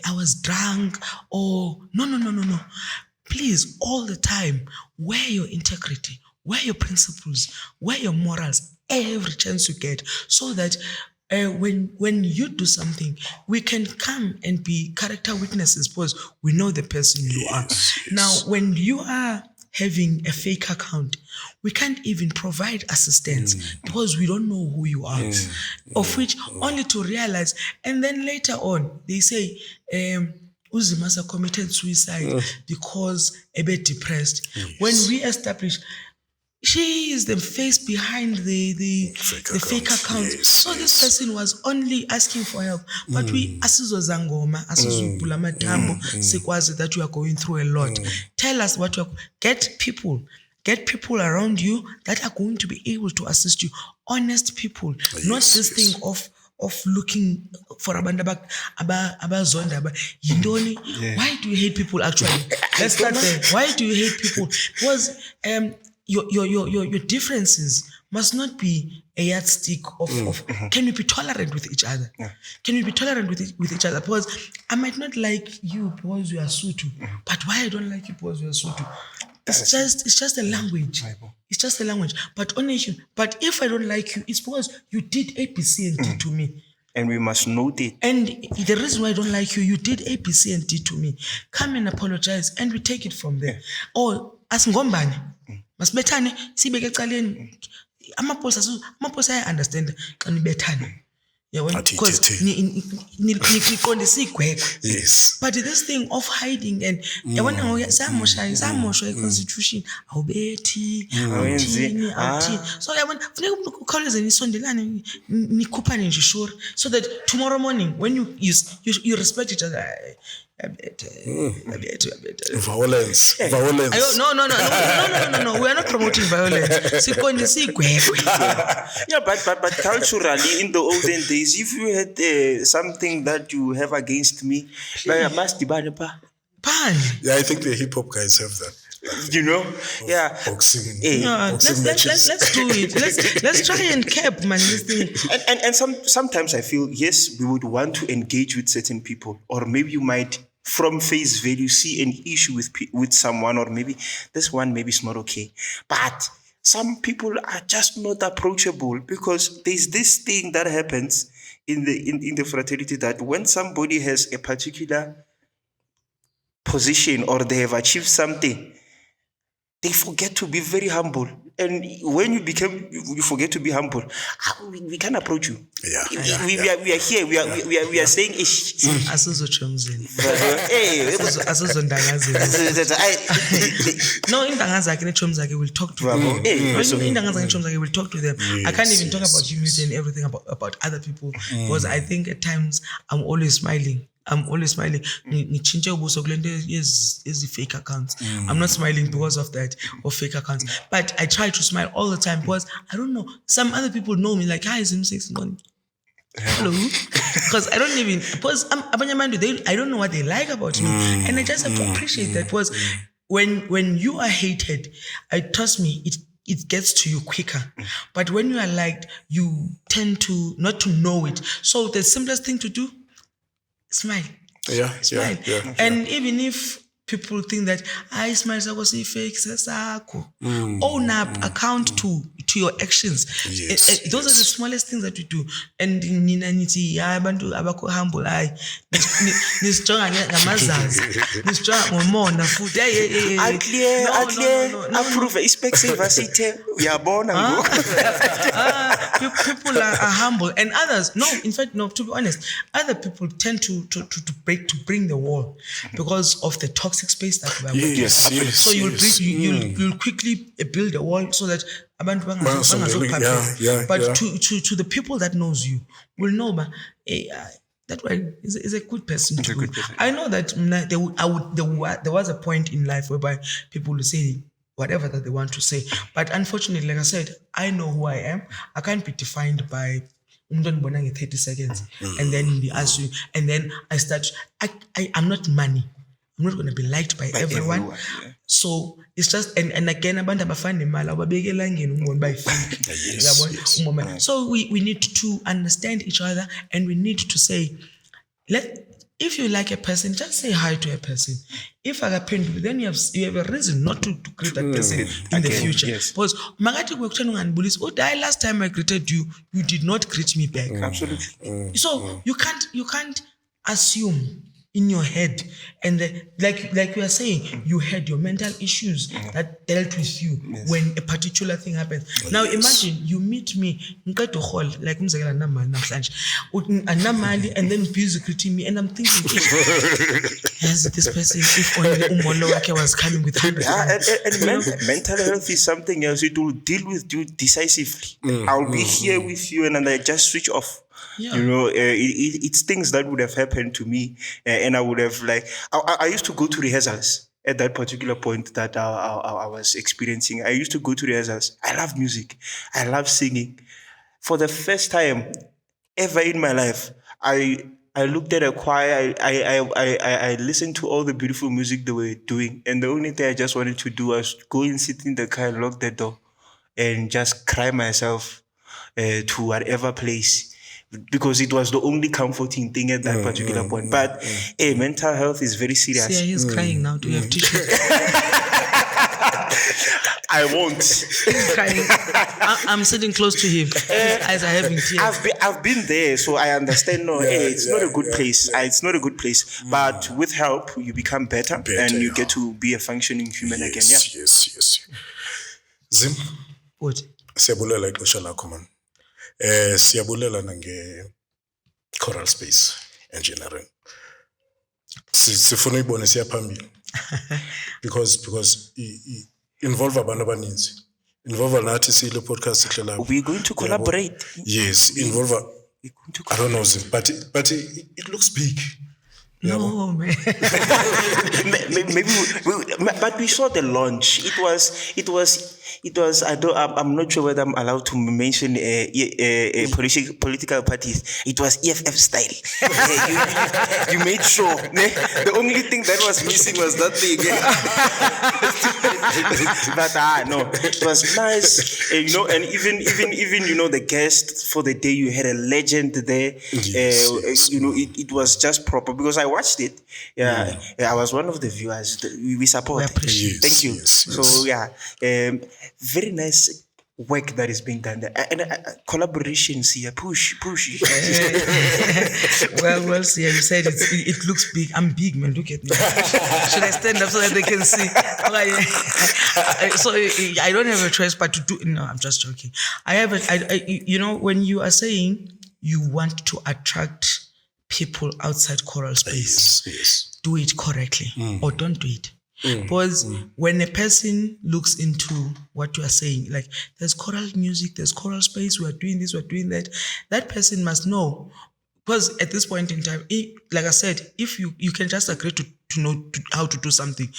[SPEAKER 2] I was drunk, or no. Please, all the time, wear your integrity, wear your principles, wear your morals every chance you get, so that when you do something, we can come and be character witnesses, because we know the person you are. Now, when you are having a fake account, we can't even provide assistance because we don't know who you are, of which only to realize, and then later on they say Uzimasa committed suicide because a bit depressed. When we establish she is the face behind the fake account. So this person was only asking for help. But we asizozangoma, asizubula matambo, sikwazi that you are going through a lot. Tell us what you are. Get people around you that are going to be able to assist you. Honest people, not this thing of looking for abazonda. Yindoni, why do you hate people actually? Let's start there. Why do you hate people? Because your differences must not be a yardstick of can we be tolerant with each other? Can we be tolerant with each other? Because I might not like you because you are Sutu, but why I don't like you because you are Sutu? It's just a language. It's just a language. But if I don't like you, it's because you did A, B, C, and D to me.
[SPEAKER 3] And we must note it.
[SPEAKER 2] And the reason why I don't like you, you did A, B, C, and D to me. Come and apologize, and we take it from there. Or asingombane, masibethane, sibeke ecaleni. Amaphosa ayaunderstand xa nibethane. Because yes. But this thing of hiding and samosha constitution awubethi so funeka ukhawuleze nisondelane nikhuphane nje sure, so that tomorrow morning when you respect each other.
[SPEAKER 1] Violence.
[SPEAKER 2] No. We are not promoting violence.
[SPEAKER 3] Yeah, but culturally, in the olden days, if you had something that you have against me, I must
[SPEAKER 1] Yeah, I think the hip hop guys have that.
[SPEAKER 3] You know, yeah.
[SPEAKER 1] Boxing.
[SPEAKER 2] Let's do it. Let's try and cap, man. This thing.
[SPEAKER 3] And sometimes I feel, yes, we would want to engage with certain people, or maybe you might, from face value, see an issue with someone, or maybe this one maybe is not okay. But some people are just not approachable, because there's this thing that happens in the fraternity, that when somebody has a particular position or they have achieved something, they forget to be very humble. And when you forget to be humble, we can't approach you. We are here. We are saying ish.
[SPEAKER 2] Asizotsho emzini.
[SPEAKER 3] Hey,
[SPEAKER 2] Asizondangazini. No, intanga zakhe neetshomi zakhe will talk to them. Intanga zakhe neetshomi zakhe will talk to them. I can't even talk about humility and everything about other people because I think at times I'm always smiling. Ngichintshe ubuso kule nto ezi fake accounts. I'm not smiling because of that or fake accounts, but I try to smile all the time because I don't know. Some other people know me like, hi, Zim 6 morning. Hello, because I don't even because I don't know what they like about me, and I just have to appreciate that. Because when you are hated, trust me, it gets to you quicker. But when you are liked, you tend to not to know it. So the simplest thing to do, smile. Smile. And even if people think that I smile say fake, own up, account to your actions. Those are the smallest things that we do. And nina nithi abantu abakho humble nisijonga ngamazazi nisijonga ngomona futhi
[SPEAKER 3] approve ispexiva sithe uyabona ngoku.
[SPEAKER 2] People are humble and others in fact to be honest, other people tend to bring the wall because of the toxic space that we are working. So you'll quickly build a wall so that abantu but to the people that knows you will know that way is a good person to go. I know that there was a point in life whereby people will say whatever that they want to say, but unfortunately, like I said, I know who I am. I can't be defined by 30 seconds and then they ask you, and then I start. I'm not money. I'm not going to be liked by everyone. So it's just and again abantu abafana nemali ababekela ngene umbone bayifike. Yabona? So we need to understand each other and we need to say if you like a person, just say hi to a person. If I append, then you have a reason not to greet that person in the future. Yes. Because last time I greeted you, you did not greet me back.
[SPEAKER 3] Absolutely.
[SPEAKER 2] So you can't assume in your head, and like we are saying, you had your mental issues that dealt with you when a particular thing happens. Now imagine you meet me, like and then busy greeting me, and I'm thinking, yes, this person, if only Umolo was coming with 100.
[SPEAKER 3] And mental health is something else. It will deal with you decisively. I'll be here with you, and then I just switch off. Yeah. It's things that would have happened to me, and I would have I used to go to rehearsals at that particular point that I was experiencing. I used to go to rehearsals. I love music. I love singing. For the first time ever in my life, I looked at a choir. I listened to all the beautiful music they were doing, and the only thing I just wanted to do was go and sit in the car and lock the door and just cry myself to whatever place. Because it was the only comforting thing at that particular point. But mental health is very serious.
[SPEAKER 2] See, he's crying now. Do you have tissues?
[SPEAKER 3] I won't.
[SPEAKER 2] He's crying. I'm sitting close to him. His eyes are having tears.
[SPEAKER 3] I've been there, so I understand. It's not a good place. It's not a good place. But with help, you become better and you get to be a functioning human again. Yeah.
[SPEAKER 1] Yes. Zim.
[SPEAKER 2] What?
[SPEAKER 1] Siyabulela ixesha lakho man. Siyabulela nange Choral Space Engineering. Sifuna uyibone siya phambili. Because involve abantu abaninzi. Involve nathi sile podcast ihlala.
[SPEAKER 3] We're going to collaborate.
[SPEAKER 1] Yes, involve I don't know, but it looks big.
[SPEAKER 2] No, man.
[SPEAKER 3] Maybe but we saw the launch. It was. I'm not sure whether I'm allowed to mention political parties. It was EFF style. You made sure. The only thing that was missing was that thing. But no, it was nice. And even the guest for the day, you had a legend there. Yes. It was just proper because I watched it. Yeah, I was one of the viewers. We support.
[SPEAKER 2] We appreciate.
[SPEAKER 3] Thank you. Yes. So very nice work that is being done there. And collaborations here, push.
[SPEAKER 2] Well, see, you said it looks big. I'm big, man. Look at me. Should I stand up so that they can see? So I don't have a choice but to do. No, I'm just joking. When you are saying you want to attract people outside choral space,
[SPEAKER 1] Yes.
[SPEAKER 2] do it correctly or don't do it. Because when a person looks into what you are saying, like there's choral music, there's choral space, we are doing this, we're doing that, that person must know. Because at this point in time, like I said, if you can just agree to know how to do something,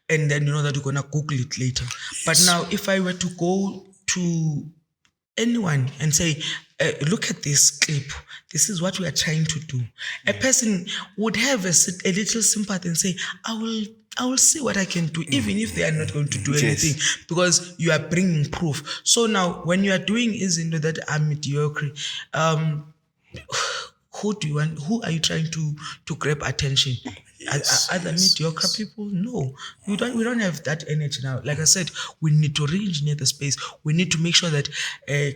[SPEAKER 2] and then you know that you're gonna Google it later. Yes. But now, if I were to go to anyone and say, look at this clip, this is what we are trying to do, a person would have a little sympathy and say, I will see what I can do, even if they are not going to do anything, because you are bringing proof. So now, when you are doing is into that are mediocre, who are you trying to grab attention? Other mediocre people? No, we don't have that energy now. Like I said, we need to re-engineer the space. We need to make sure that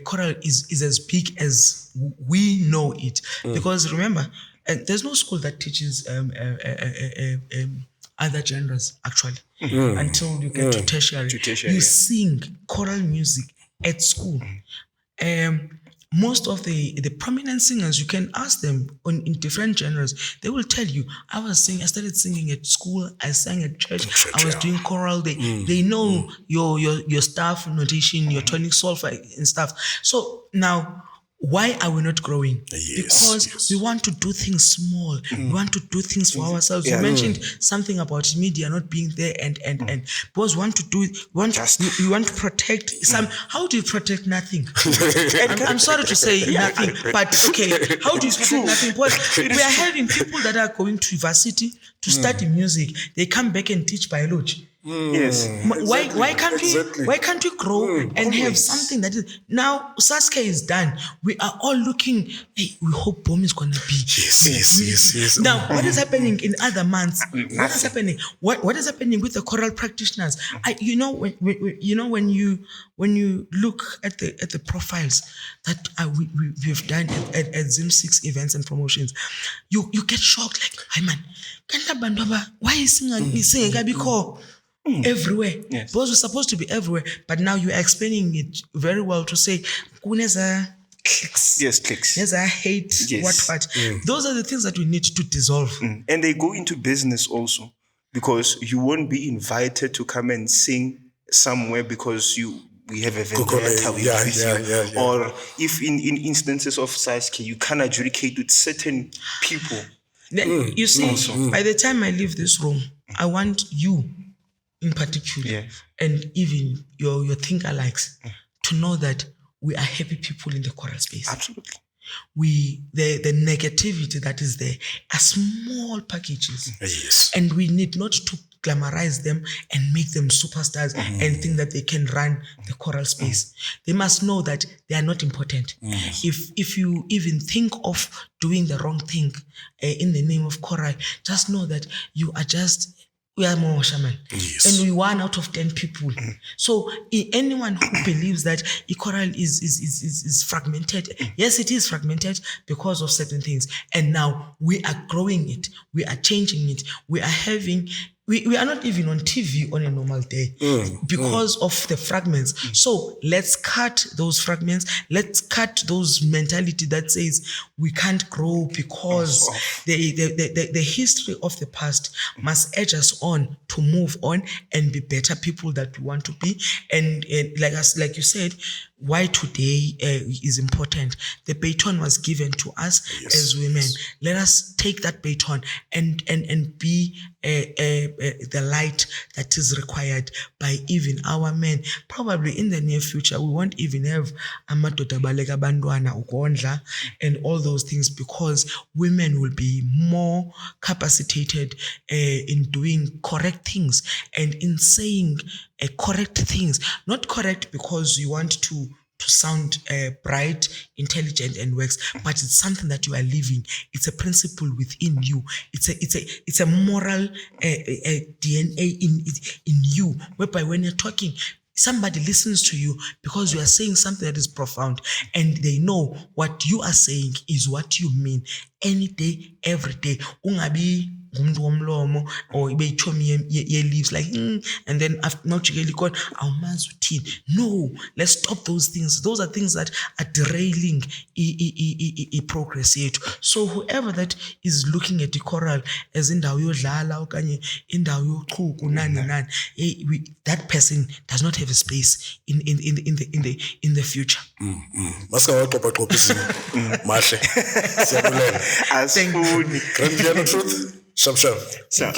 [SPEAKER 2] choral is as big as we know it. Because remember, there's no school that teaches other genres actually until you get to tertiary. You sing choral music at school. Most of the prominent singers, you can ask them in different genres, they will tell you, I started singing at school, I sang at church, I was doing choral. They know your staff notation, your tonic solfa and stuff. So now, why are we not growing? Because we want to do things small. We want to do things for ourselves. You mentioned something about media not being there, and because we want to do it, we want to protect some. How do you protect nothing? I'm sorry to say nothing, but okay. How do you protect nothing? Because we are having people that are going to university to study music. They come back and teach biology.
[SPEAKER 3] Yes.
[SPEAKER 2] Why can't we grow and have something that is now? Sasuke is done. We are all looking. Hey, we hope Bomb is gonna be.
[SPEAKER 1] Yes.
[SPEAKER 2] Now, what is happening in other months? What is happening? What is happening with the choral practitioners? When you look at the profiles that we've done at Zim 6 events and promotions, you get shocked. Like, hey man, why is singing? Everywhere. Yes. Because we're supposed to be everywhere, but now you are explaining it very well to say kuneza clicks.
[SPEAKER 3] Yes, clicks.
[SPEAKER 2] There's a hate. Yes. What. Those are the things that we need to dissolve.
[SPEAKER 3] And they go into business also, because you won't be invited to come and sing somewhere because we have a vendetta with you. Or if in instances of Sasuke, you can adjudicate with certain people.
[SPEAKER 2] You see, by the time I leave this room, I want you in particular, and even your thinker-likes, to know that we are happy people in the choral space.
[SPEAKER 3] Absolutely.
[SPEAKER 2] The negativity that is there are small packages.
[SPEAKER 1] Yes.
[SPEAKER 2] And we need not to glamorize them and make them superstars and think that they can run the choral space. They must know that they are not important. If you even think of doing the wrong thing in the name of choral, just know that we are more shaman.
[SPEAKER 1] Yes.
[SPEAKER 2] And we 1 out of 10 people. So anyone who believes that choral is fragmented, yes, it is fragmented because of certain things. And now we are growing it. We are changing it. We are having... We are not even on TV on a normal day because of the fragments. So let's cut those fragments. Let's cut those mentality that says we can't grow because the history of the past must urge us on to move on and be better people that we want to be. And like you said, why today is important. The baton was given to us as women. Let us take that baton and be the light that is required by even our men. Probably in the near future, we won't even have amadoda baleka bantwana ukondla and all those things, because women will be more capacitated in doing correct things and in saying correct things. Not correct because you want to sound bright, intelligent, and works, but it's something that you are living. It's a principle within you. It's a moral DNA in you, whereby when you're talking, somebody listens to you because you are saying something that is profound, and they know what you are saying is what you mean any day, every day. Ungabi ngumuntu womlomo or ibe ichomi ye-leaves like and then after mawujikela ikona awumazi uthini. No, let's stop those things. Those are things that are derailing progress yethu. So whoever that is looking at the choral as indawo yodlala okanye indawo yochuku nani, that person does not have a space in the future.
[SPEAKER 1] Masingawaqoqaqoqa izimo. Mahle. Siyabulela.
[SPEAKER 3] Asifuni.
[SPEAKER 1] Grand Piano Truth. Shap shap.
[SPEAKER 3] So,